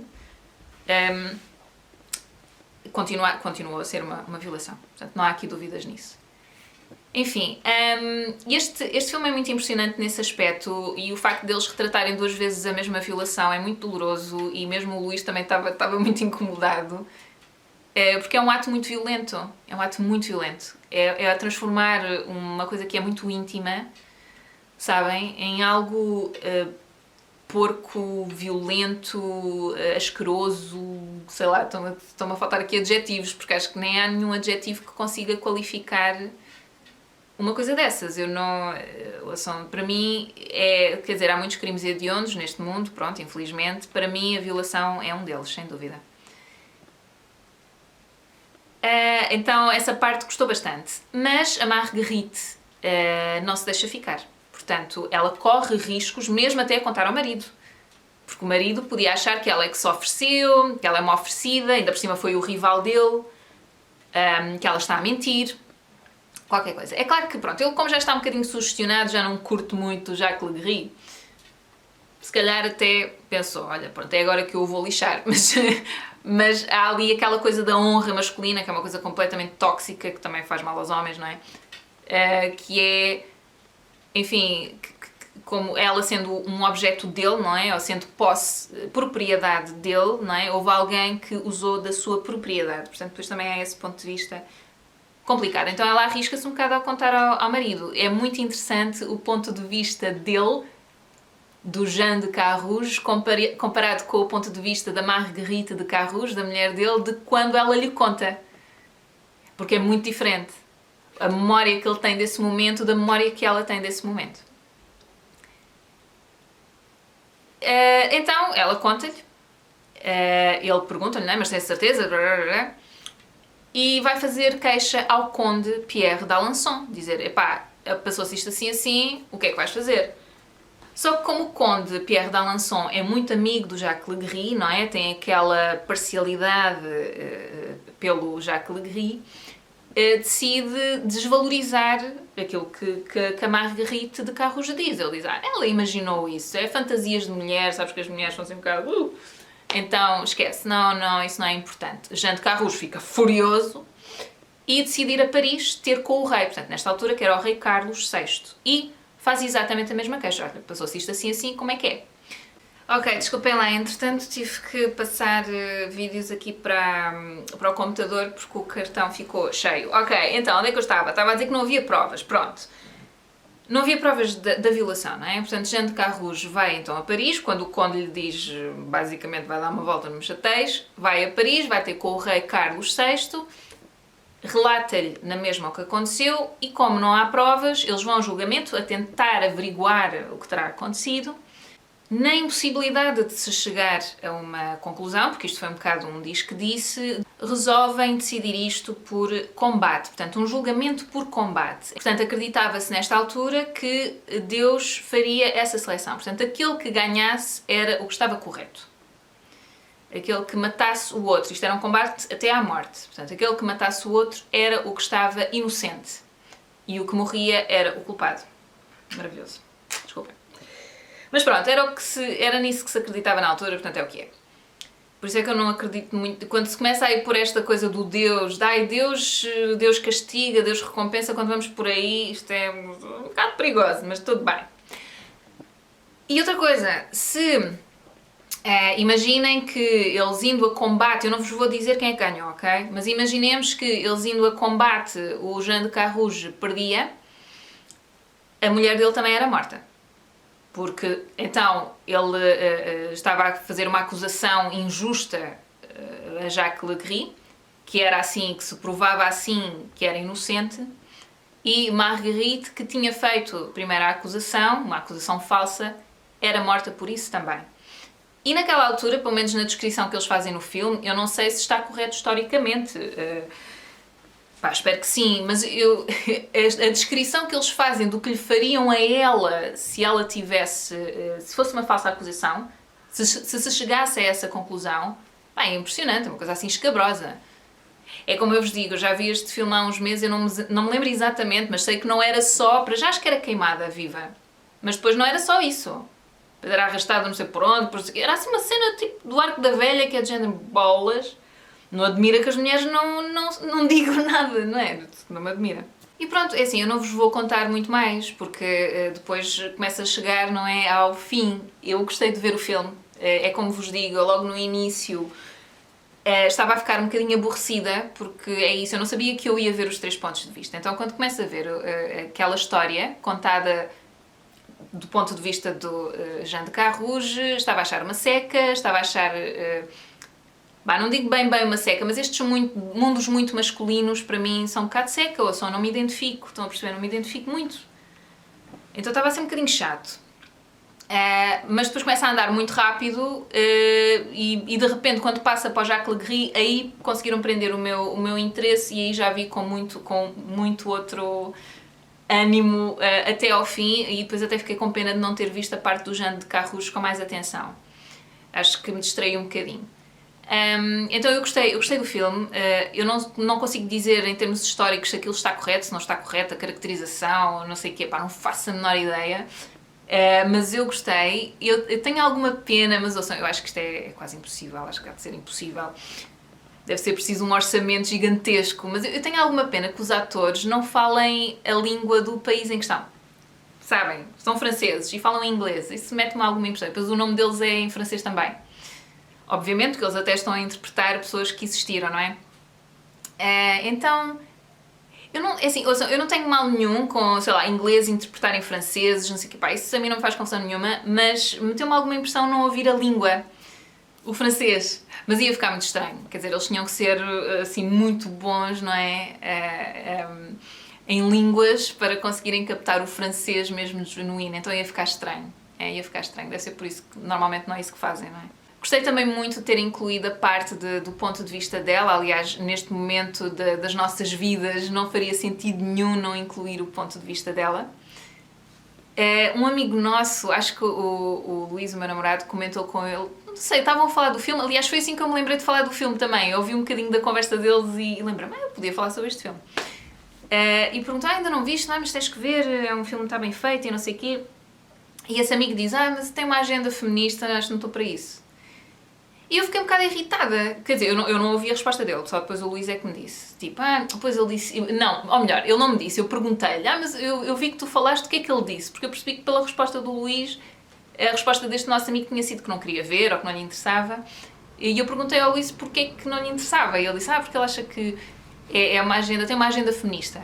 continuou a ser uma violação. Portanto, não há aqui dúvidas nisso. Enfim, este filme é muito impressionante nesse aspecto, e o facto deles retratarem duas vezes a mesma violação é muito doloroso, e mesmo o Luís também estava muito incomodado, porque é um ato muito violento. É um ato muito violento. É a transformar uma coisa que é muito íntima, sabem, em algo porco, violento, asqueroso, sei lá, estão-me a faltar aqui adjetivos, porque acho que nem há nenhum adjetivo que consiga qualificar uma coisa dessas. Eu não... para mim, quer dizer, há muitos crimes hediondos neste mundo, pronto, infelizmente. Para mim, a violação é um deles, sem dúvida. Então, essa parte gostou bastante. Mas a Marguerite não se deixa ficar. Portanto, ela corre riscos, mesmo até a contar ao marido. Porque o marido podia achar que ela é que se ofereceu, que ela é uma oferecida, ainda por cima foi o rival dele, que ela está a mentir. Qualquer coisa. É claro que, pronto, ele como já está um bocadinho sugestionado, já não curte muito o Jacques Legris, se calhar até pensou, olha, pronto, é agora que eu o vou lixar, mas há ali aquela coisa da honra masculina, que é uma coisa completamente tóxica, que também faz mal aos homens, não é? Que é, enfim, como ela sendo um objeto dele, não é? Ou sendo propriedade dele, não é? Houve alguém que usou da sua propriedade, portanto, depois também há esse ponto de vista complicado. Então ela arrisca-se um bocado a contar ao marido. É muito interessante o ponto de vista dele, do Jean de Carrouges, comparado com o ponto de vista da Marguerite de Carrouges, da mulher dele, de quando ela lhe conta. Porque é muito diferente. A memória que ele tem desse momento da memória que ela tem desse momento. Então, ela conta-lhe. Ele pergunta-lhe, não é? Mas tem certeza? E vai fazer queixa ao conde Pierre d'Alençon. Dizer, epá, passou-se isto assim, o que é que vais fazer? Só que como o conde Pierre d'Alençon é muito amigo do Jacques Legris, não é? Tem aquela parcialidade pelo Jacques Legris, decide desvalorizar aquilo que a Marguerite de Carrouge diz. Ele diz, ela imaginou isso, é fantasias de mulher, sabes que as mulheres são assim um bocado... Então, esquece, não, isso não é importante. Jean de Carrouge fica furioso e decide ir a Paris ter com o rei, portanto, nesta altura, que era o rei Carlos VI. E faz exatamente a mesma queixa. Olha, passou-se isto assim, como é que é? Ok, desculpem lá, entretanto tive que passar vídeos aqui para o computador porque o cartão ficou cheio. Ok, então, onde é que eu estava? Estava a dizer que não havia provas, pronto. Não havia provas da violação, não é? Portanto, Jean de Carrouge vai então a Paris, quando o conde lhe diz, basicamente, vai dar uma volta, não me chateis, vai a Paris, vai ter com o rei Carlos VI, relata-lhe na mesma o que aconteceu e, como não há provas, eles vão ao julgamento a tentar averiguar o que terá acontecido. Na impossibilidade de se chegar a uma conclusão, porque isto foi um bocado um diz que disse, resolvem decidir isto por combate, portanto, um julgamento por combate. Portanto, acreditava-se nesta altura que Deus faria essa seleção. Portanto, aquele que ganhasse era o que estava correto. Aquele que matasse o outro, isto era um combate até à morte, portanto, aquele que matasse o outro era o que estava inocente e o que morria era o culpado. Maravilhoso. Desculpem. Mas pronto, era nisso que se acreditava na altura, portanto é o que é. Por isso é que eu não acredito muito, quando se começa a ir por esta coisa do Deus, Deus castiga, Deus recompensa, quando vamos por aí, isto é um bocado perigoso, mas tudo bem. E outra coisa, imaginem que eles indo a combate, eu não vos vou dizer quem é que ganhou, ok? Mas imaginemos que eles indo a combate, o Jean de Carrouge perdia, a mulher dele também era morta. Porque então ele estava a fazer uma acusação injusta a Jacques Legris, que era assim, que se provava assim que era inocente, e Marguerite, que tinha feito primeiro a acusação, uma acusação falsa, era morta por isso também. E naquela altura, pelo menos na descrição que eles fazem no filme, eu não sei se está correto historicamente. Espero que sim, mas a descrição que eles fazem do que lhe fariam a ela se ela tivesse, se fosse uma falsa acusação, se chegasse a essa conclusão, é impressionante, uma coisa assim escabrosa. É como eu vos digo, eu já vi este filme há uns meses, eu não me lembro exatamente, mas sei que não era só, para já acho que era queimada viva, mas depois não era só isso. Era arrastada não sei por onde, era assim uma cena tipo do Arco da Velha, que é de género bolas. Não admira que as mulheres não digam nada, não é? Não me admira. E pronto, é assim, eu não vos vou contar muito mais, porque depois começa a chegar, não é, ao fim. Eu gostei de ver o filme, é como vos digo, eu logo no início estava a ficar um bocadinho aborrecida, porque é isso, eu não sabia que eu ia ver os 3 pontos de vista. Então quando começo a ver aquela história contada do ponto de vista do Jean de Carrouge, estava a achar uma seca, estava a achar... não digo bem uma seca, mas estes mundos muito masculinos para mim são um bocado seca, ou só não me identifico, estão a perceber? Não me identifico muito. Então estava a ser um bocadinho chato. Mas depois começa a andar muito rápido e de repente quando passa para o Jacques Legris, aí conseguiram prender o meu interesse e aí já vi com muito outro ânimo até ao fim e depois até fiquei com pena de não ter visto a parte do Jean de Carrouge com mais atenção. Acho que me distraí um bocadinho. Então eu gostei do filme, eu não consigo dizer em termos históricos se aquilo está correto, se não está correto, a caracterização, não sei o quê, não faço a menor ideia, mas eu gostei, eu tenho alguma pena, mas ouçam, eu acho que isto é quase impossível, acho que há de ser impossível, deve ser preciso um orçamento gigantesco, mas eu tenho alguma pena que os atores não falem a língua do país em questão. Sabem, são franceses e falam inglês, isso mete-me alguma impressão, depois o nome deles é em francês também. Obviamente que eles até estão a interpretar pessoas que existiram, não é? Então, eu não tenho mal nenhum com, sei lá, inglês interpretarem franceses, não sei o que, isso a mim não me faz confusão nenhuma, mas meteu-me alguma impressão não ouvir a língua, o francês, mas ia ficar muito estranho, quer dizer, eles tinham que ser, assim, muito bons, não é? Em línguas para conseguirem captar o francês mesmo genuíno, então ia ficar estranho, deve ser por isso que normalmente não é isso que fazem, não é? Gostei também muito de ter incluído a parte do ponto de vista dela, aliás, neste momento das nossas vidas não faria sentido nenhum não incluir o ponto de vista dela. Um amigo nosso, acho que o Luís, o meu namorado, comentou com ele, não sei, estavam a falar do filme, aliás foi assim que eu me lembrei de falar do filme também, eu ouvi um bocadinho da conversa deles e lembrei-me, eu podia falar sobre este filme. E perguntou, ainda não viste? Não, mas tens que ver, é um filme que está bem feito e não sei o quê. E esse amigo diz, mas tem uma agenda feminista, acho que não estou para isso. E eu fiquei um bocado irritada, quer dizer, eu não ouvi a resposta dele, só depois o Luís é que me disse. Tipo, depois ele disse, não, ou melhor, ele não me disse, eu perguntei-lhe, mas eu vi que tu falaste, o que é que ele disse? Porque eu percebi que pela resposta do Luís, a resposta deste nosso amigo tinha sido que não queria ver ou que não lhe interessava. E eu perguntei ao Luís porque é que não lhe interessava, e ele disse, porque ele acha que é uma agenda, tem uma agenda feminista.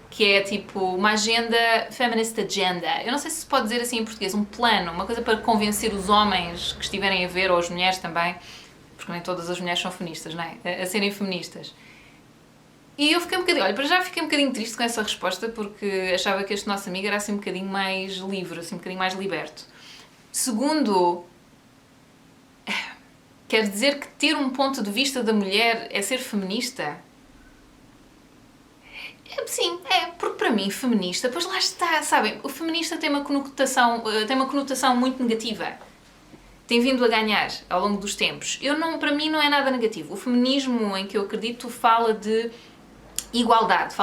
Que é tipo uma agenda, feminist agenda. Eu não sei se se pode dizer assim em português, um plano, uma coisa para convencer os homens que estiverem a ver, ou as mulheres também, porque nem todas as mulheres são feministas, não é? A serem feministas. E eu fiquei um bocadinho, olha, para já fiquei um bocadinho triste com essa resposta, porque achava que este nosso amigo era assim um bocadinho mais livre, assim um bocadinho mais liberto. Segundo, quer dizer que ter um ponto de vista da mulher é ser feminista? Sim, porque para mim, feminista, pois lá está, sabem, o feminista tem uma conotação muito negativa. Tem vindo a ganhar ao longo dos tempos. Para mim não é nada negativo. O feminismo em que eu acredito fala de igualdade,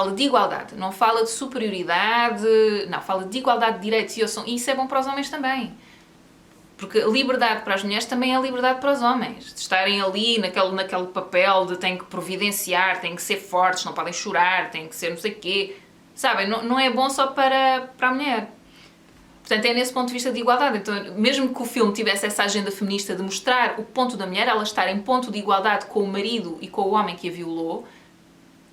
não fala de superioridade, não, fala de igualdade de direitos e isso é bom para os homens também. Porque liberdade para as mulheres também é liberdade para os homens. De estarem ali naquele papel de têm que providenciar, têm que ser fortes, não podem chorar, têm que ser não sei o quê. Sabem, não é bom só para a mulher. Portanto, é nesse ponto de vista de igualdade. Então, mesmo que o filme tivesse essa agenda feminista de mostrar o ponto da mulher, ela estar em ponto de igualdade com o marido e com o homem que a violou,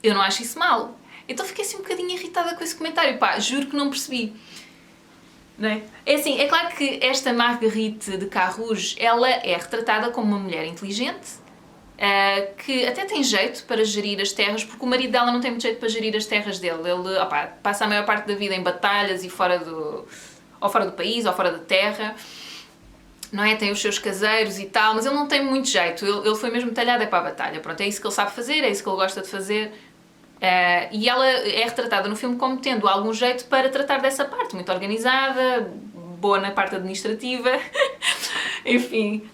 eu não acho isso mal. Então fiquei assim um bocadinho irritada com esse comentário. Juro que não percebi. Não é? É assim, é claro que esta Marguerite de Carrouge, ela é retratada como uma mulher inteligente, que até tem jeito para gerir as terras, porque o marido dela não tem muito jeito para gerir as terras dele. Ele passa a maior parte da vida em batalhas e fora do país, ou fora da terra, não é? Tem os seus caseiros e tal, mas ele não tem muito jeito. Ele foi mesmo talhado para a batalha. Pronto, é isso que ele sabe fazer, é isso que ele gosta de fazer. E ela é retratada no filme como tendo algum jeito para tratar dessa parte, muito organizada, boa na parte administrativa, enfim.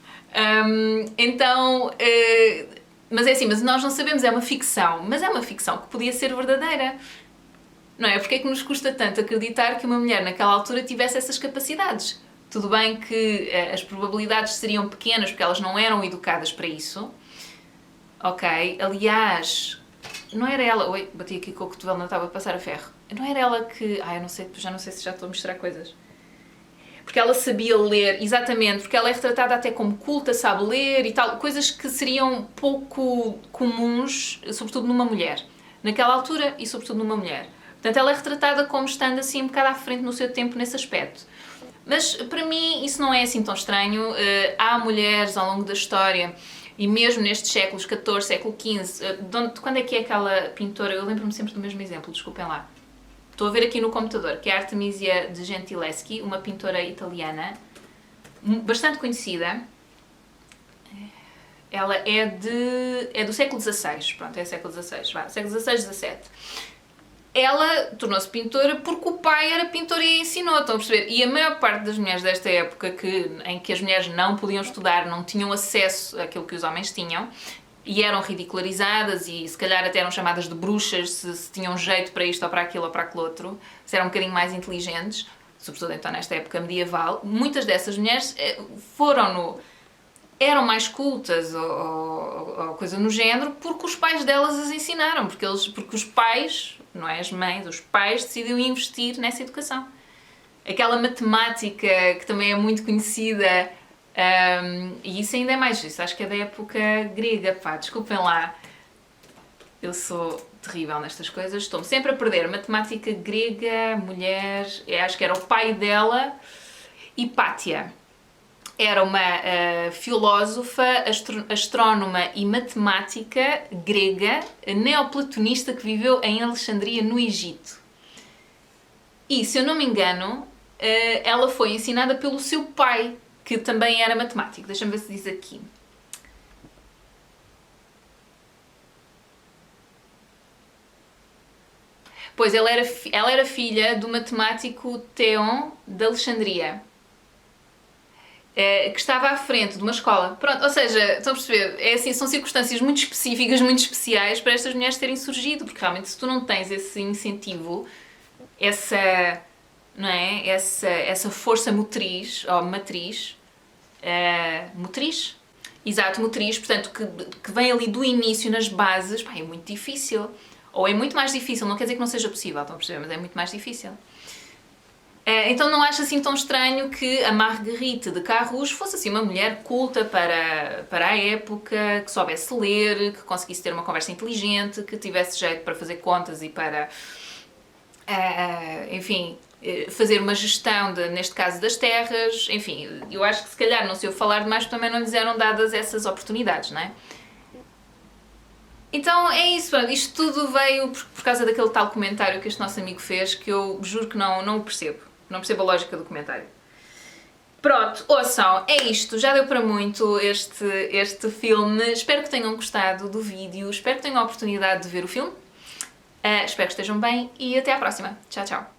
Mas é assim, mas nós não sabemos, é uma ficção, mas é uma ficção que podia ser verdadeira. Não é? Porque é que nos custa tanto acreditar que uma mulher naquela altura tivesse essas capacidades? Tudo bem que as probabilidades seriam pequenas porque elas não eram educadas para isso. Ok, aliás, não era ela... Oi, bati aqui com o cotovelo, não estava a passar a ferro. Não era ela que... eu não sei, já não sei se já estou a misturar coisas. Porque ela sabia ler, exatamente, porque ela é retratada até como culta, sabe ler e tal, coisas que seriam pouco comuns, sobretudo numa mulher. Naquela altura e sobretudo numa mulher. Portanto, ela é retratada como estando assim um bocado à frente no seu tempo nesse aspecto. Mas, para mim, isso não é assim tão estranho. Há mulheres ao longo da história, e mesmo nestes séculos XIV, século XV, quando é que é aquela pintora? Eu lembro-me sempre do mesmo exemplo, desculpem lá. Estou a ver aqui no computador, que é a Artemisia de Gentileschi, uma pintora italiana, bastante conhecida. Ela é do século XVI, pronto, é século XVI, século XVI, XVII. Ela tornou-se pintora porque o pai era pintor e a ensinou, estão a perceber? E a maior parte das mulheres desta época, em que as mulheres não podiam estudar, não tinham acesso àquilo que os homens tinham, e eram ridicularizadas e se calhar até eram chamadas de bruxas se tinham jeito para isto ou para aquilo ou para aquele outro, se eram um bocadinho mais inteligentes, sobretudo então nesta época medieval, muitas dessas mulheres eram mais cultas ou coisa no género porque os pais delas as ensinaram, porque os pais, não é as mães, os pais decidiram investir nessa educação. Aquela matemática que também é muito conhecida, e isso ainda é mais, isso acho que é da época grega, desculpem lá, eu sou terrível nestas coisas, estou-me sempre a perder. Matemática grega, mulher, acho que era o pai dela, Hipátia. Era uma filósofa, astrónoma e matemática grega, neoplatonista que viveu em Alexandria, no Egito. E, se eu não me engano, ela foi ensinada pelo seu pai, que também era matemático. Deixa-me ver se diz aqui. Pois, ela era filha do matemático Theon de Alexandria, que estava à frente de uma escola. Pronto, ou seja, estão a perceber? É assim, são circunstâncias muito específicas, muito especiais para estas mulheres terem surgido, porque realmente se tu não tens esse incentivo, essa, não é? Essa força motriz, ou matriz, motriz? Exato, motriz, portanto, que vem ali do início, nas bases, pá, é muito difícil. Ou é muito mais difícil, não quer dizer que não seja possível, estão a perceber? Mas é muito mais difícil. Então não acho assim tão estranho que a Marguerite de Carrouges fosse assim uma mulher culta para a época, que soubesse ler, que conseguisse ter uma conversa inteligente, que tivesse jeito para fazer contas e para, enfim, fazer uma gestão, neste caso, das terras. Enfim, eu acho que se calhar não se ouve falar demais, porque também não lhes eram dadas essas oportunidades, não é? Então é isso, pronto. Isto tudo veio por causa daquele tal comentário que este nosso amigo fez, que eu juro que não o percebo. Não percebo a lógica do comentário. Pronto, ouçam, é isto. Já deu para muito este filme. Espero que tenham gostado do vídeo. Espero que tenham a oportunidade de ver o filme. Espero que estejam bem e até à próxima. Tchau, tchau.